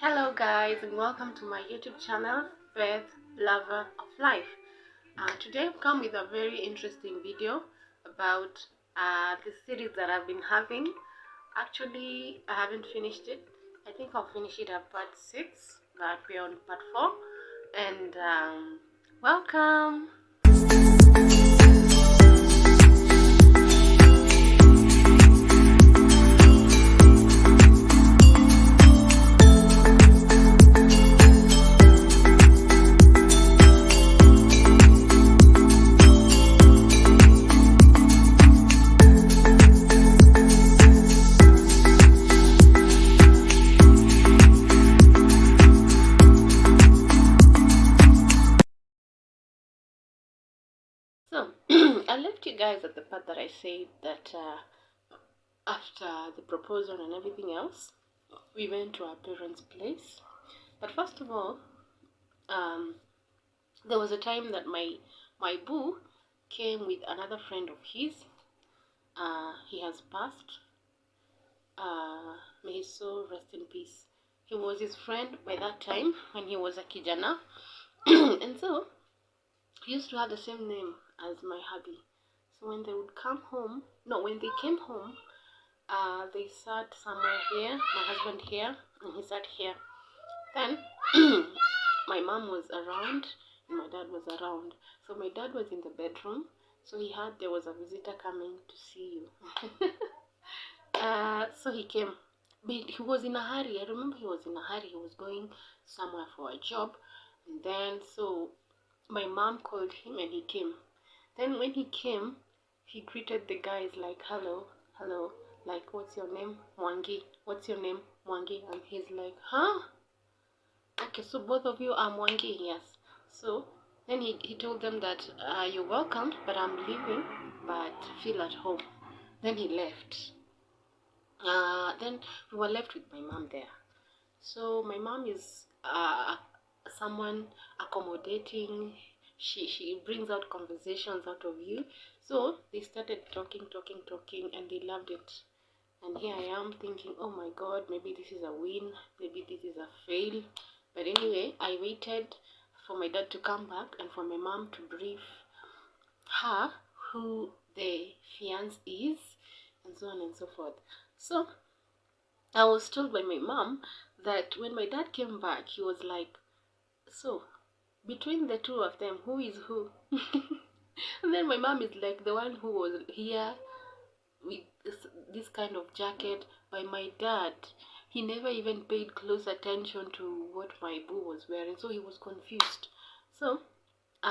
Hello guys, and welcome to my YouTube channel, Faith Lover of Life. Today I've come with a very interesting video about the series that I've been having. Actually, I haven't finished it. I think I'll finish it at part 6, but we're on part 4. And welcome! So, I left you guys at the part that I said that after the proposal and everything else, we went to our parents' place. But first of all, there was a time that my boo came with another friend of his. He has passed. May his soul rest in peace. He was his friend by that time when he was a kijana. And so, he used to have the same name as my hubby. So when they would come home, no, when they came home, they sat somewhere here, my husband here, and he sat here. Then, my mom was around, and my dad was around. So my dad was in the bedroom, so he heard there was a visitor coming to see you. So he came. But he was in a hurry. I remember he was in a hurry. He was going somewhere for a job. And then, so my mom called him and he came. Then when he came, he greeted the guys like, hello, hello. Like, what's your name? Mwangi. What's your name? Mwangi. And he's like, huh? Okay, so both of you are Mwangi? Yes. So then he told them that you're welcome, but I'm leaving, but feel at home. Then he left. Then we were left with my mom there. So my mom is someone accommodating. She brings out conversations out of you. So they started talking, and they loved it. And here I am thinking, oh my God, maybe this is a win, maybe this is a fail. But anyway, I waited for my dad to come back and for my mom to brief her who the fiance is, and so on and so forth. So I was told by my mom that when my dad came back, he was like, so between the two of them, who is who? And then my mom is like, the one who was here with this kind of jacket. By my dad, he never even paid close attention to what my boo was wearing, so he was confused. So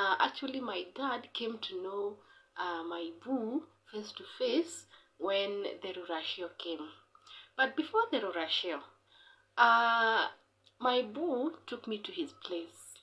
actually my dad came to know my boo face to face when the Rurashio came. But before the Rurashio, my boo took me to his place,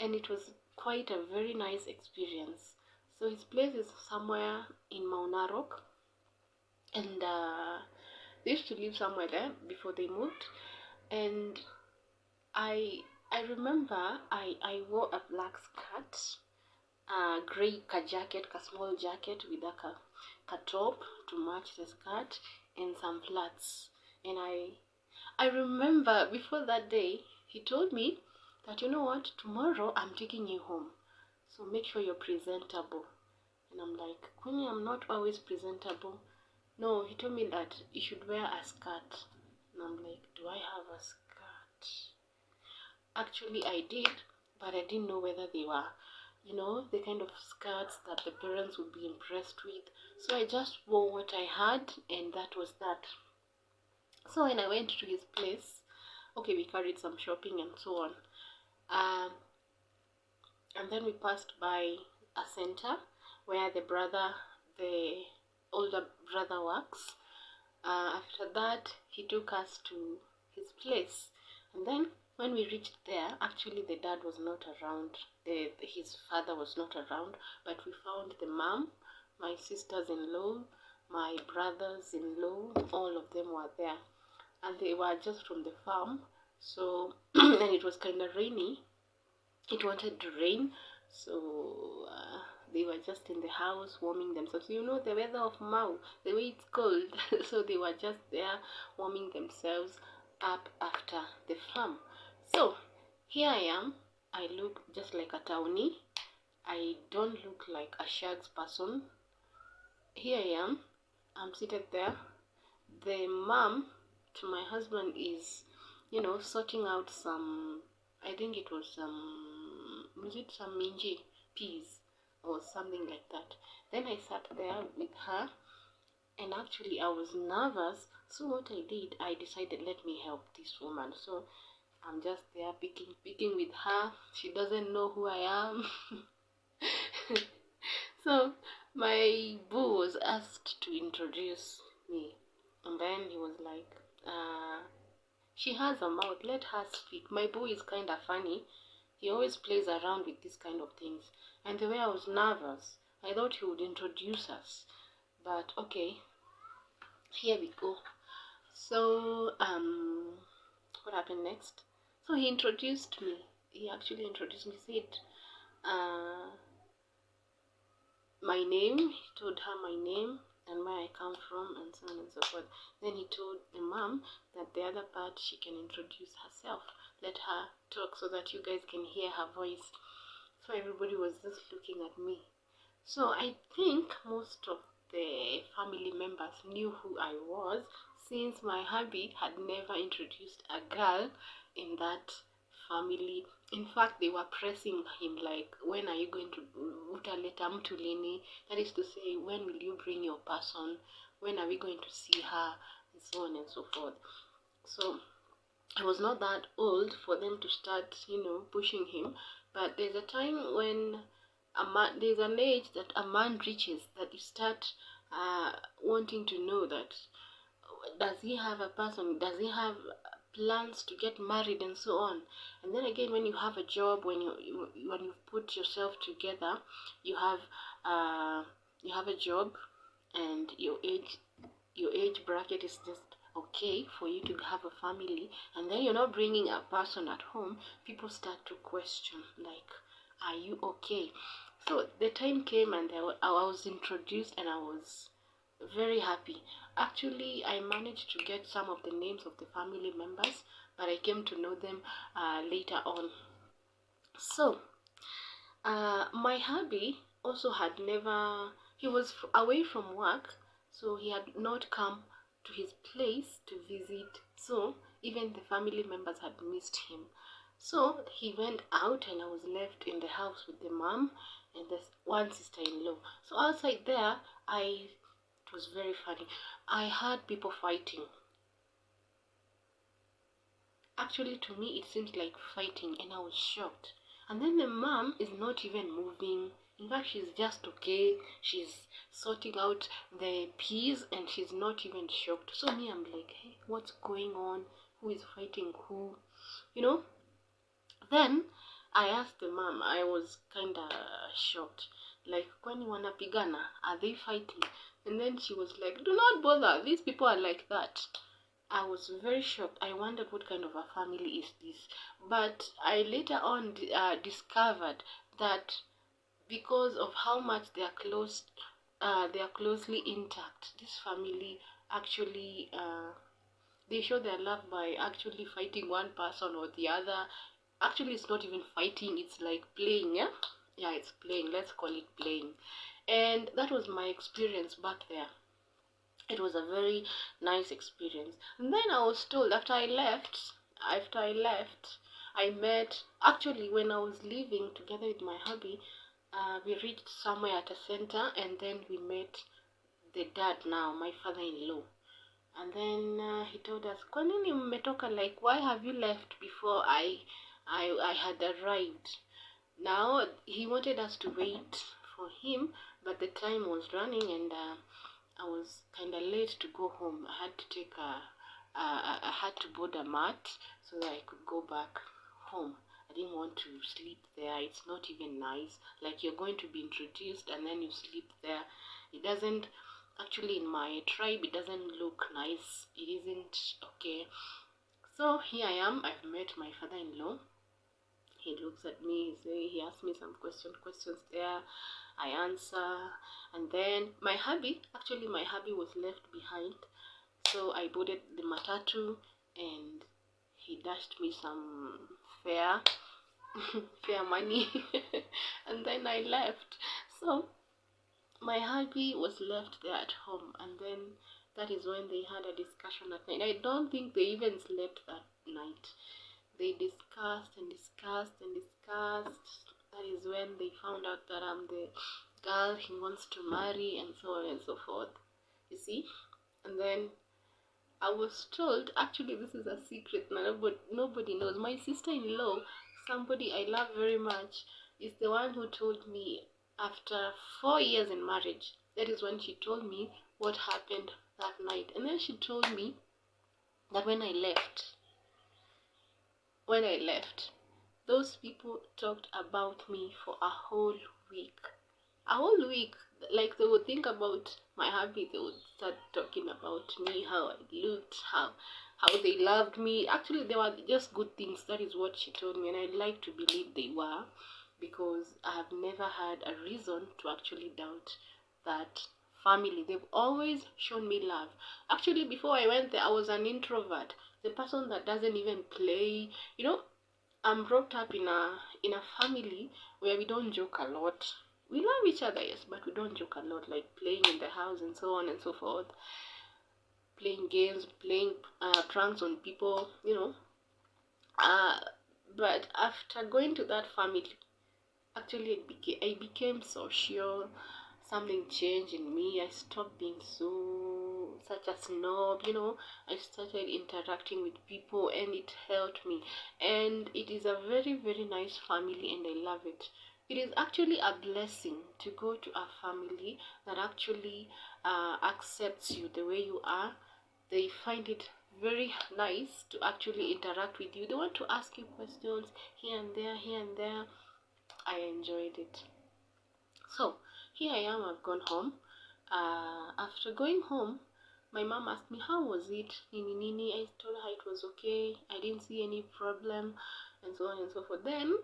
and it was quite a very nice experience. So his place is somewhere in Mount Narok, and they used to live somewhere there before they moved. And I remember I wore a black skirt, a grey jacket, a small jacket with a top to match the skirt, and some flats. And I remember before that day, he told me that, you know what, tomorrow I'm taking you home, so make sure you're presentable. And I'm like, Queenie, I'm not always presentable. No, he told me that you should wear a skirt. And I'm like, do I have a skirt? Actually, I did, but I didn't know whether they were, the kind of skirts that the parents would be impressed with. So I just wore what I had, and that was that. So when I went to his place, okay, we carried some shopping and so on. And then we passed by a center where the older brother works. After that, he took us to his place. And then when we reached there, actually the dad was not around. His father was not around, but we found the mom, my sisters-in-law, my brothers-in-law, all of them were there. And they were just from the farm. So, and it was kind of rainy. It wanted to rain. So, they were just in the house warming themselves. You know the weather of Mau, the way it's cold. So they were just there warming themselves. up after the farm. So here I am. I look just like a townie. I don't look like a shags person. Here I am. I'm seated there. The mom to my husband is, sorting out some, I think it was it some minji peas or something like that. Then I sat there with her, and actually I was nervous. So what I did, I decided, let me help this woman. So I'm just there picking with her. She doesn't know who I am. So my boo was asked to introduce me, and then he was like, she has a mouth, let her speak. My boo is kind of funny. He always plays around with these kind of things. And the way I was nervous, I thought he would introduce us. But okay, here we go. So, what happened next? So he introduced me. He actually introduced me, said, uh, my name. He told her my name and where I come from and so on and so forth. Then he told the mom that the other part she can introduce herself. Let her talk so that you guys can hear her voice. So everybody was just looking at me. So I think most of the family members knew who I was, since my hubby had never introduced a girl in that family. In fact, they were pressing him like, when are you going to utaleta mtu lini? That is to say, when will you bring your person? When are we going to see her? And so on and so forth. So I was not that old for them to start, pushing him. But there's a time when there's an age that a man reaches that you start wanting to know that, does he have a person, does he have plans to get married and so on. And then again, when you have a job, when you put yourself together, you have a job, and your age bracket is just okay for you to have a family, and then you're not bringing a person at home, people start to question, like, are you okay? So the time came, and I was introduced, and I was very happy. Actually, I managed to get some of the names of the family members, but I came to know them later on. So my hubby also had never, he was away from work, so he had not come to his place to visit. So even the family members had missed him. So he went out, and I was left in the house with the mom and the one sister-in-law. So outside there, it was very funny. I heard people fighting. Actually, to me, it seems like fighting, and I was shocked. And then the mom is not even moving. In fact, she's just okay. She's sorting out the peas, and she's not even shocked. So me, I'm like, hey, what's going on? Who is fighting who? You know? Then I asked the mom. I was kind of shocked. Like, kwani wanapigana? Are they fighting? And then she was like, do not bother. These people are like that. I was very shocked. I wondered what kind of a family is this. But I later on discovered that because of how much they are closely intact. This family actually they show their love by actually fighting one person or the other. Actually, it's not even fighting, it's like playing. Yeah, it's playing, let's call it playing. And that was my experience back there. It was a very nice experience. And then I was told, after I left, I met, actually when I was leaving together with my hubby, we reached somewhere at a center, and then we met the dad now, my father-in-law. And then he told us, kwa nini mmetoka, like, why have you left before I had arrived? Now, he wanted us to wait for him, but the time was running, and I was kind of late to go home. I had to board a mat so that I could go back home. I didn't want to sleep there. It's not even nice. Like, you're going to be introduced and then you sleep there. It doesn't, actually in my tribe, it doesn't look nice. It isn't okay. So here I am. I've met my father-in-law. He looks at me, he asks me some questions there. I answer, and then my hubby was left behind. So I boarded the matatu, and he dashed me some fare fare money and then I left. So my hubby was left there at home, and then that is when they had a discussion at night. I don't think they even slept that night. They discussed and discussed and discussed. That is when they found out that I'm the girl he wants to marry, and so on and so forth. You see? And then I was told, actually, this is a secret, nobody knows. My sister in law, somebody I love very much, is the one who told me after 4 years in marriage. That is when she told me what happened that night. And then she told me that when I left, those people talked about me for a whole week. A whole week. Like, they would think about my hubby, they would start talking about me, how I looked, how they loved me. Actually, they were just good things. That is what she told me, and I'd like to believe they were, because I have never had a reason to actually doubt that family. They've always shown me love. Actually, before I went there, I was an introvert, the person that doesn't even play. I'm brought up in a family where we don't joke a lot. We love each other, yes, but we don't joke a lot, like playing in the house and so on and so forth, playing games, playing pranks on people. Uh, but after going to that family, actually, I became social. Something changed in me. I stopped being such a snob. I started interacting with people, and it helped me. And it is a very, very nice family, and I love it. It is actually a blessing to go to a family that actually accepts you the way you are. They find it very nice to actually interact with you. They want to ask you questions here and there, here and there. I enjoyed it. So here I am, I've gone home. After going home, my mom asked me, how was it? Nini Nini. I told her it was okay. I didn't see any problem, and so on and so forth. Then,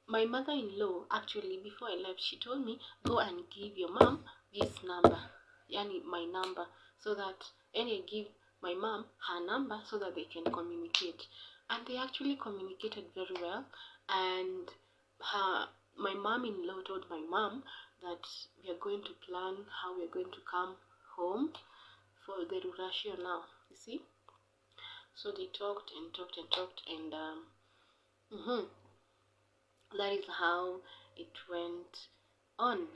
my mother-in-law, actually, before I left, she told me, go and give your mom this number, yani my number, so that, and I give my mom her number so that they can communicate. And they actually communicated very well. And my mom-in-law told my mom that we are going to plan how we are going to come home for the Rurashio now. You see? So they talked and talked and talked, and that is how it went on.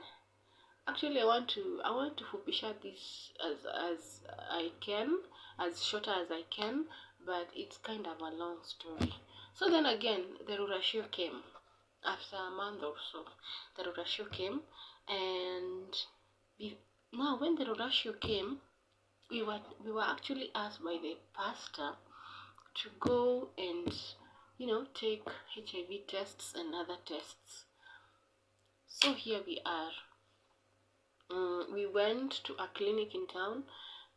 Actually, I want to fupisha this as I can, as short as I can, but it's kind of a long story. So then again, the Rurashio came. After a month or so, the Rurashio came, and now when the Rurashio came, we were actually asked by the pastor to go and take HIV tests and other tests. So here we are. We went to a clinic in town,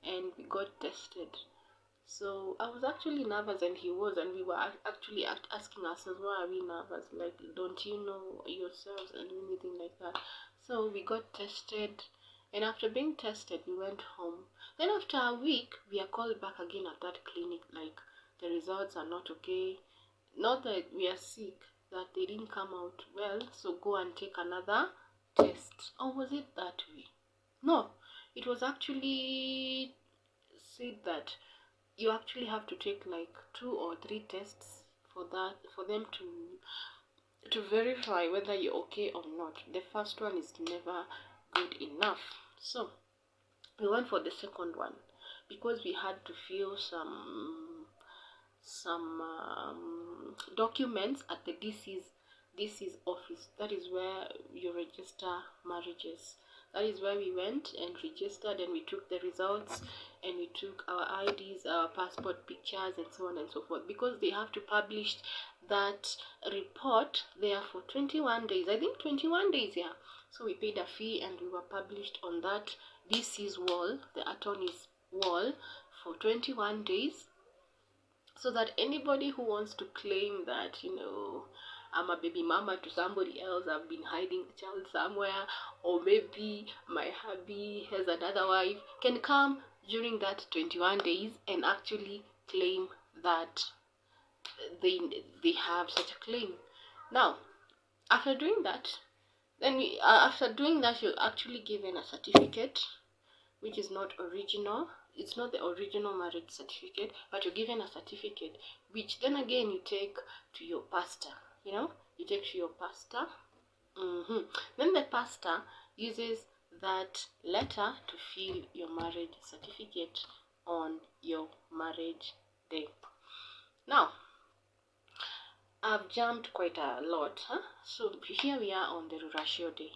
and we got tested. So I was actually nervous, and he was, and we were actually asking ourselves, why are we nervous? Like, don't you know yourselves and anything like that? So we got tested, and after being tested, we went home. Then after a week, we are called back again at that clinic, like, the results are not okay. Not that we are sick, that they didn't come out well, so go and take another test. Or was it that way? No, it was actually said that you actually have to take like 2 or 3 tests for them to verify whether you're okay or not. The first one is never good enough. So we went for the second one because we had to fill some documents at the DC's office. That is where you register marriages. That is where we went and registered, and we took the results, and we took our IDs, our passport pictures, and so on and so forth, because they have to publish that report there for 21 days. I think 21 days, yeah. So we paid a fee, and we were published on that DC's wall, the attorney's wall, for 21 days, so that anybody who wants to claim that, I'm a baby mama to somebody else, I've been hiding the child somewhere, or maybe my hubby has another wife, can come during that 21 days and actually claim that they have such a claim. Now, after doing that, after doing that, you're actually given a certificate, which is not original. It's not the original marriage certificate, but you're given a certificate, which then again you take to your pastor. You take to your pastor. Then the pastor uses that letter to fill your marriage certificate on your marriage day. Now, I've jumped quite a lot, huh? So here we are on the Rurashio day.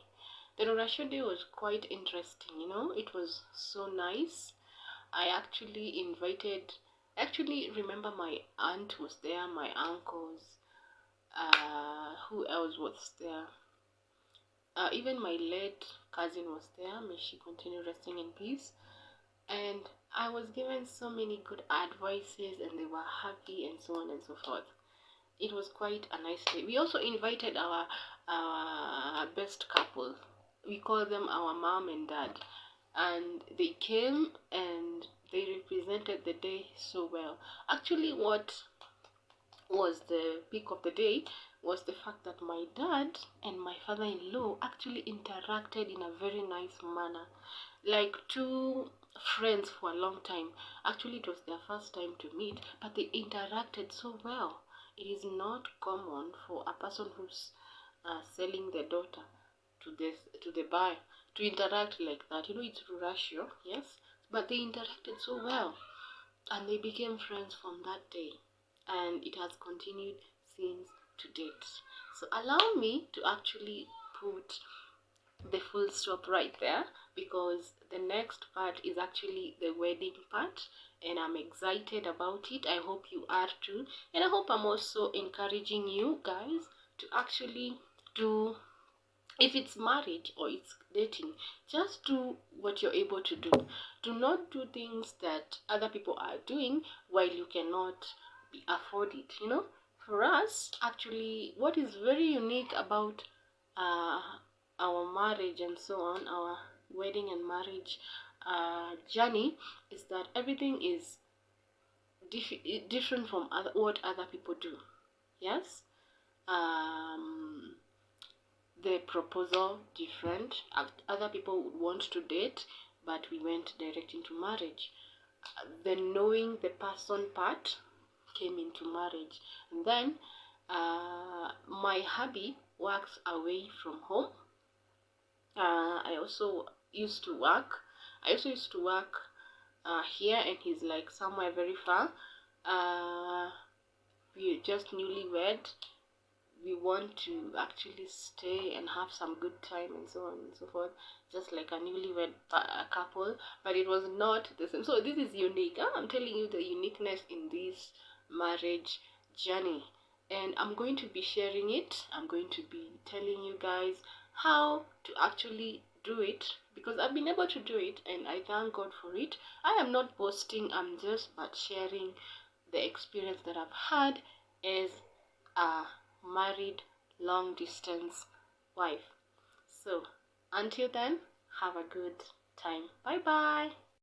The Rurashio day was quite interesting, it was so nice. I actually remember my aunt was there, my uncles, who else was there? Even my late cousin was there. May she continue resting in peace. And I was given so many good advices, and they were happy, and so on and so forth. It was quite a nice day. We also invited our best couple. We call them our mom and dad, and they came and they represented the day so well. Actually, what was the peak of the day was the fact that my dad and my father-in-law actually interacted in a very nice manner, like two friends for a long time. Actually, it was their first time to meet, but they interacted so well. It is not common for a person who's selling their daughter to the buyer to interact like that. It's Rurashio, yes, but they interacted so well, and they became friends from that day, and it has continued since to date. So allow me to actually put the full stop right there, because the next part is actually the wedding part, and I'm excited about it. I hope you are too, and I hope I'm also encouraging you guys to actually do, if it's marriage or it's dating, just do what you're able to do. Do not do things that other people are doing while you cannot afford it. For us, actually, what is very unique about uh, our marriage and so on, our wedding and marriage journey, is that everything is different from what other people do. Yes. The proposal different. Other people would want to date, but we went direct into marriage. The knowing the person part came into marriage. And then my hubby works away from home. I also used to work here, and he's like somewhere very far. We're just newlywed. We want to actually stay and have some good time and so on and so forth, just like a newlywed couple, but it was not the same. So this is unique. I'm telling you the uniqueness in this marriage journey, and I'm going to be sharing it. I'm going to be telling you guys how to actually do it, because I've been able to do it, and I thank God for it. I am not boasting, I'm just but sharing the experience that I've had as a married long distance wife. So until then, have a good time. Bye bye.